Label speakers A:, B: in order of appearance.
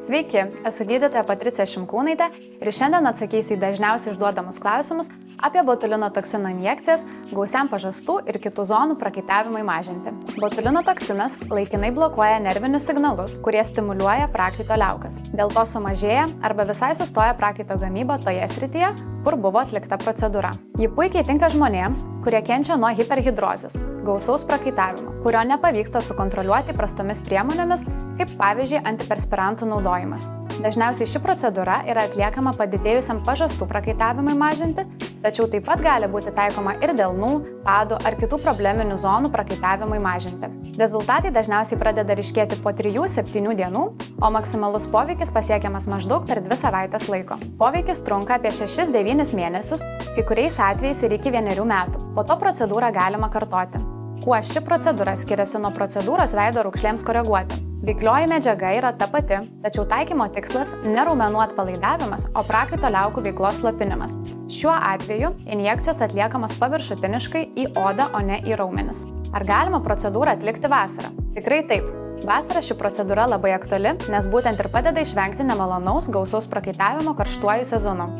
A: Sveiki, esu gydytoja Patricija Šimkūnaitė ir šiandien atsakysiu į dažniausiai užduodamus klausimus apie botulino toksino injekcijas gausiam pažastų ir kitų zonų prakaitavimui mažinti. Botulino toksinas laikinai blokuoja nervinius signalus, kurie stimuliuoja prakaito liaukas. Dėl to sumažėja arba visai sustoja prakaito gamyba toje srityje, kur buvo atlikta procedūra. Ji puikiai tinka žmonėms, kurie kenčia nuo hiperhidrozės, gausaus prakaitavimo, kurio nepavyksta sukontroliuoti prastomis priemonėmis, kaip pavyzdžiui antiperspirantų naudojimas. Dažniausiai ši procedūra yra atliekama padidėjusiam pažastų prakaitavimui mažinti, tačiau taip pat gali būti taikoma ir delnų, padų ar kitų probleminių zonų prakaitavimui mažinti. Rezultatai dažniausiai pradeda ryškėti po 3-7 dienų, o maksimalus poveikis pasiekiamas maždaug per 2 savaitės laiko. Poveikis trunka apie 6-9 mėnesius, kai kuriais atvejais ir iki 1 metų. Po to procedūrą galima kartoti. Kuo ši procedūra skiriasi nuo procedūros veido raukšlėms koreguoti? Veiklioji medžiaga yra ta pati, tačiau taikymo tikslas ne raumenų atpalaidavimas, o prakaito liaukų veiklos slopinimas. Šiuo atveju injekcijos atliekamos paviršutiniškai į odą, o ne į raumenis. Ar galima procedūrą atlikti vasarą? Tikrai taip. Vasarą ši procedūra labai aktuali, nes būtent ir padeda išvengti nemalonaus gausaus prakaitavimo karštuoju sezonu.